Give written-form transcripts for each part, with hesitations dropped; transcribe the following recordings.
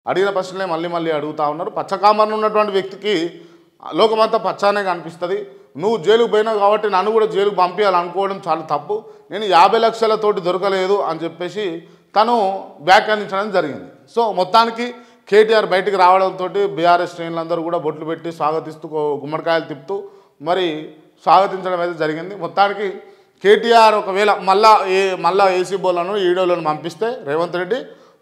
అడిగిన ప్రశ్నలే మళ్ళీ మళ్ళీ అడుగుతూ ఉన్నారు. పచ్చకామర్ను ఉన్నటువంటి వ్యక్తికి లోకమంతా పచ్చానే కనిపిస్తుంది. నువ్వు జైలుకు పోయినావు కాబట్టి నన్ను కూడా జైలుకు పంపించాలనుకోవడం చాలా తప్పు. నేను 50 లక్షలతోటి దొరకలేదు అని చెప్పేసి తను వ్యాఖ్యానించడం జరిగింది. సో మొత్తానికి కేటీఆర్ బయటికి రావడంతో బీఆర్ఎస్ శ్రేణులందరూ కూడా బొట్లు పెట్టి స్వాగతిస్తూ గుమ్మడికాయలు తిప్పుతూ మరి స్వాగతించడం అయితే జరిగింది. మొత్తానికి కేటీఆర్ ఒకవేళ మళ్ళా ఏసీబోలను ఈడోలను పంపిస్తే రేవంత్ రెడ్డి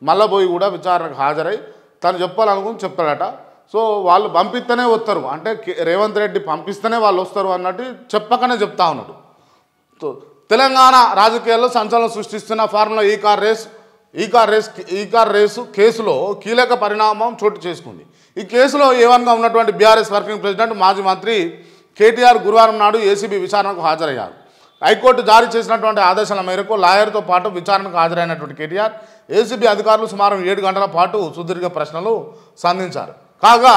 మళ్ళా పోయి కూడా విచారణకు హాజరై తను చెప్పాలనుకుని చెప్తాడట. సో వాళ్ళు పంపిస్తేనే వస్తారు, అంటే రేవంత్ రెడ్డి పంపిస్తేనే వాళ్ళు వస్తారు అన్నట్టు చెప్పకనే చెప్తా ఉన్నాడు. సో తెలంగాణ రాజకీయాల్లో సంచలనం సృష్టిస్తున్న ఫార్ములా ఈ కార్ రేసు కేసులో కీలక పరిణామం చోటు చేసుకుంది. ఈ కేసులో ఏవన్గా ఉన్నటువంటి బీఆర్ఎస్ వర్కింగ్ ప్రెసిడెంట్ మాజీ మంత్రి కేటీఆర్ గురువారం నాడు ఏసీబీ విచారణకు హాజరయ్యారు. హైకోర్టు జారీ చేసినటువంటి ఆదేశాల మేరకు లాయర్తో పాటు విచారణకు హాజరైనటువంటి కేటీఆర్ ఏసీబీ అధికారులు సుమారు 7 గంటల పాటు సుదీర్ఘ ప్రశ్నలు సంధించారు. కాగా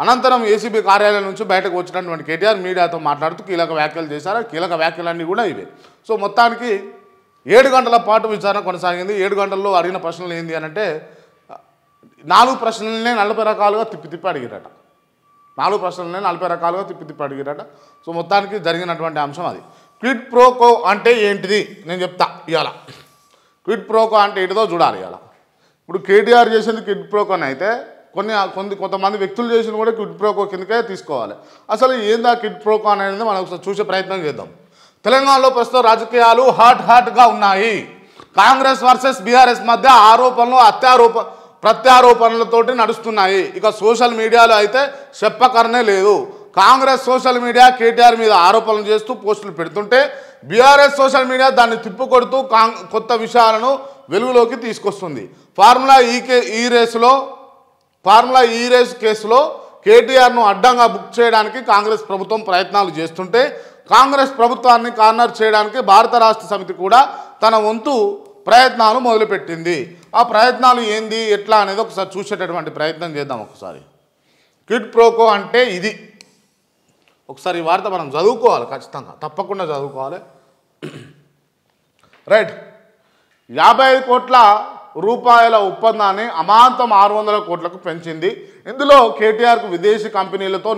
అనంతరం ఏసీబీ కార్యాలయం నుంచి బయటకు వచ్చినటువంటి కేటీఆర్ మీడియాతో మాట్లాడుతూ కీలక వ్యాఖ్యలు చేశారు. కీలక వ్యాఖ్యలన్నీ కూడా ఇవే. సో మొత్తానికి 7 గంటల పాటు విచారణ కొనసాగింది. 7 గంటల్లో అడిగిన ప్రశ్నలు ఏంటి అని అంటే 4 ప్రశ్నలనే 40 రకాలుగా తిప్పి అడిగిరట. 4 ప్రశ్నలనే 40 రకాలుగా తిప్పి అడిగిరట. సో మొత్తానికి జరిగినటువంటి అంశం అది. క్విడ్ ప్రోకో అంటే ఏంటిది నేను చెప్తా ఇవాళ. క్విడ్ ప్రోకో అంటే ఏంటిదో చూడాలి ఇవాళ. ఇప్పుడు కేటీఆర్ చేసింది క్విడ్ ప్రోకోని అయితే కొంతమంది వ్యక్తులు చేసిన కూడా క్విడ్ ప్రోకో కిందకే తీసుకోవాలి. అసలు ఏందా క్విడ్ ప్రోకో అనేది మనం ఒకసారి చూసే ప్రయత్నం చేద్దాం. తెలంగాణలో ప్రస్తుతం రాజకీయాలు హాట్గా ఉన్నాయి. కాంగ్రెస్ వర్సెస్ బీఆర్ఎస్ మధ్య ఆరోపణలు ప్రత్యారోపణలతోటి నడుస్తున్నాయి. ఇక సోషల్ మీడియాలో అయితే చెప్పకరనే లేదు. కాంగ్రెస్ సోషల్ మీడియా కేటీఆర్ మీద ఆరోపణలు చేస్తూ పోస్టులు పెడుతుంటే బీఆర్ఎస్ సోషల్ మీడియా దాన్ని తిప్పుకొడుతూ కొత్త విషయాలను వెలుగులోకి తీసుకొస్తుంది. ఫార్ములా ఈ రేసు కేసులో కేటీఆర్ను అడ్డంగా బుక్ చేయడానికి కాంగ్రెస్ ప్రభుత్వం ప్రయత్నాలు చేస్తుంటే కాంగ్రెస్ ప్రభుత్వాన్ని కార్నర్ చేయడానికి భారత రాష్ట్ర సమితి కూడా తన వంతు ప్రయత్నాలు మొదలుపెట్టింది. ఆ ప్రయత్నాలు ఏంది ఎట్లా అనేది ఒకసారి చూసేటటువంటి ప్రయత్నం చేద్దాం. ఒకసారి క్విడ్ ప్రోకో అంటే ఇది. ఒకసారి ఈ వార్త మనం చదువుకోవాలి, ఖచ్చితంగా తప్పకుండా చదువుకోవాలి. రైట్. 55 కోట్ల రూపాయల ఒప్పందాన్ని అమాంతం 600 కోట్లకు పెంచింది. ఇందులో కేటీఆర్కు విదేశీ కంపెనీలతో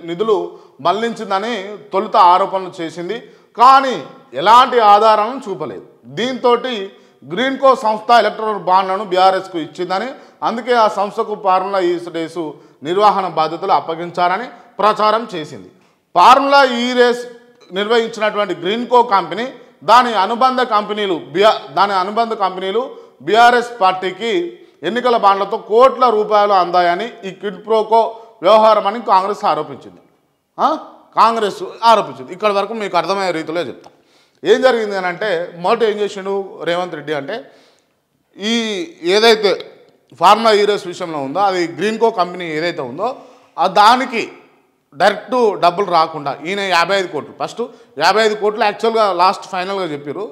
నిధులు మళ్లించిందని తొలుత ఆరోపణలు చేసింది. కానీ ఎలాంటి ఆధారాలను చూపలేదు. దీంతో గ్రీన్కో సంస్థ ఎలక్ట్రల్ బాండ్లను బీఆర్ఎస్కు ఇచ్చిందని, అందుకే ఆ సంస్థకు ఫార్ములా ఈ రేసు నిర్వహణ బాధ్యతలు అప్పగించారని ప్రచారం చేసింది. ఫార్ములా ఈ రేస్ నిర్వహించినటువంటి గ్రీన్కో కంపెనీ దాని అనుబంధ కంపెనీలు బీఆర్ఎస్ పార్టీకి ఎన్నికల బాండ్లతో కోట్ల రూపాయలు అందాయని ఈ క్విడ్ ప్రోకో వ్యవహారం అని కాంగ్రెస్ ఆరోపించింది. ఇక్కడ వరకు మీకు అర్థమయ్యే రీతిలో చెప్తా. ఏం జరిగింది అని అంటే మొదట ఏం చేసిండు రేవంత్ రెడ్డి అంటే ఈ ఏదైతే ఫార్ములా ఈ రేస్ విషయంలో ఉందో అది గ్రీన్కో కంపెనీ ఏదైతే ఉందో దానికి డైరెక్ట్ డబ్బులు రాకుండా ఈయన 55 కోట్లు ఫస్ట్ 55 కోట్లు యాక్చువల్గా లాస్ట్ ఫైనల్గా చెప్పారు.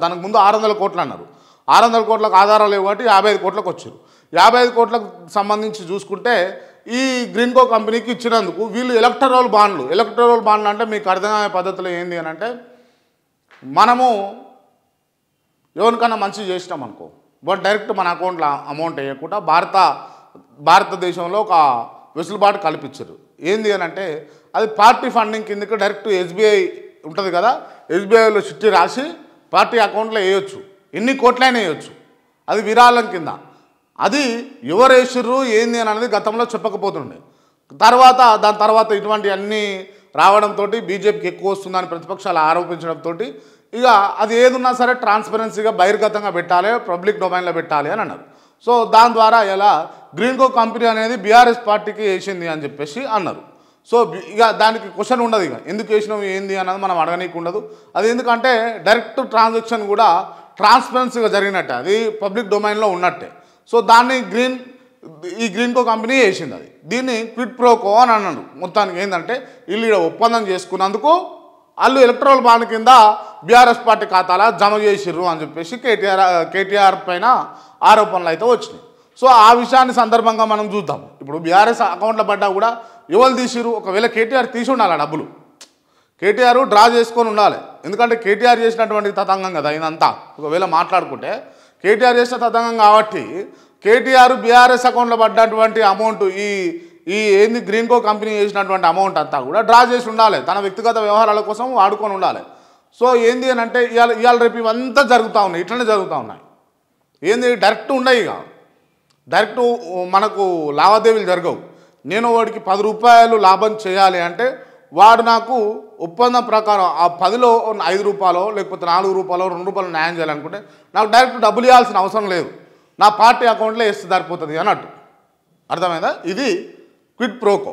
దానికి ముందు 600 కోట్లు అన్నారు. 600 కోట్లకు ఆధారాలు లేవు కాబట్టి 55 కోట్లకు వచ్చారు. 55 కోట్లకు సంబంధించి చూసుకుంటే ఈ గ్రీన్కో కంపెనీకి ఇచ్చినందుకు వీళ్ళు ఎలక్టరల్ బాండ్లు అంటే మీకు అర్థమయ్యే పద్ధతిలో ఏంది అని అంటే మనము ఎవరికైనా మంచి చేసినాం అనుకో బట్ డైరెక్ట్ మన అకౌంట్లో అమౌంట్ వేయకుండా భారతదేశంలో ఒక వెసులుబాటు కల్పించారు. ఏంది అని అంటే అది పార్టీ ఫండింగ్ కిందకి డైరెక్ట్ ఎస్బీఐ ఉంటుంది కదా, ఎస్బీఐలో చిట్టి రాసి పార్టీ అకౌంట్లో వేయొచ్చు, ఎన్ని కోట్లైనా వేయొచ్చు. అది విరాళం కింద. అది ఎవరు వేసిర్రు ఏంది అని అనేది గతంలో చెప్పకపోతుండే. దాని తర్వాత ఇటువంటి అన్నీ రావడంతో బీజేపీకి ఎక్కువ వస్తుందని ప్రతిపక్షాలు ఆరోపించడంతో ఇక అది ఏదున్నా సరే ట్రాన్స్పరెన్సీగా బహిర్గతంగా పెట్టాలి, పబ్లిక్ డొమైన్లో పెట్టాలి అని అన్నారు. సో దాని ద్వారా ఇలా గ్రీన్కో కంపెనీ అనేది బీఆర్ఎస్ పార్టీకి వేసింది అని చెప్పేసి అన్నారు. సో ఇక దానికి క్వశ్చన్ ఉండదు, ఇక ఎందుకు వేసినావు ఏంది అన్నది మనం అడగనీకి ఉండదు. అది ఎందుకంటే డైరెక్ట్ ట్రాన్సాక్షన్ కూడా ట్రాన్స్పరెన్సీగా జరిగినట్టే, అది పబ్లిక్ డొమైన్లో ఉన్నట్టే. సో దాన్ని ఈ గ్రీన్కో కంపెనీ వేసింది. అది దీన్ని క్విడ్ ప్రోకో అని అన్నాడు. మొత్తానికి ఏంటంటే వీళ్ళు ఒప్పందం చేసుకున్నందుకు వాళ్ళు ఎలక్ట్రల్ బాండ్ కింద బీఆర్ఎస్ పార్టీ ఖాతాలో జమ చేసిర్రు అని చెప్పేసి కేటీఆర్ పైన ఆరోపణలు అయితే వచ్చినాయి. సో ఆ విషయాన్ని సందర్భంగా మనం చూద్దాం. ఇప్పుడు బీఆర్ఎస్ అకౌంట్లో పడ్డా కూడా ఎవరు తీసిరు, ఒకవేళ కేటీఆర్ తీసి ఉండాలి ఆ డబ్బులు, కేటీఆర్ డ్రా చేసుకొని ఉండాలి. ఎందుకంటే కేటీఆర్ చేసినటువంటి తతంగం కదా ఇదంతా. ఒకవేళ మాట్లాడుకుంటే కేటీఆర్ చేసిన తతంగం కాబట్టి కేటీఆర్ బీఆర్ఎస్ అకౌంట్లో పడ్డటువంటి అమౌంట్ ఈ ఈ ఏంది గ్రీన్కో కంపెనీ చేసినటువంటి అమౌంట్ అంతా కూడా డ్రా చేసి ఉండాలి, తన వ్యక్తిగత వ్యవహారాల కోసం వాడుకొని ఉండాలి. సో ఏంది అని అంటే ఇవాళ రేపు ఇవంతా జరుగుతూ ఉన్నాయి, ఇట్లనే జరుగుతూ ఉన్నాయి. ఏంది డైరెక్ట్ ఉన్నాయి, ఇక డైరెక్ట్ మనకు లావాదేవీలు జరగవు. నేను వాడికి 10 రూపాయలు లాభం చేయాలి అంటే వాడు నాకు ఒప్పందం ప్రకారం ఆ 10లో 5 రూపాయలు లేకపోతే 4 రూపాయలు 2 రూపాయలు న్యాయం చేయాలనుకుంటే నాకు డైరెక్ట్ డబ్బులు ఇవ్వాల్సిన అవసరం లేదు, నా పార్టీ అకౌంట్లో వేస్తే సరిపోతుంది అన్నట్టు. అర్థమైందా? ఇది క్విడ్ ప్రోకో.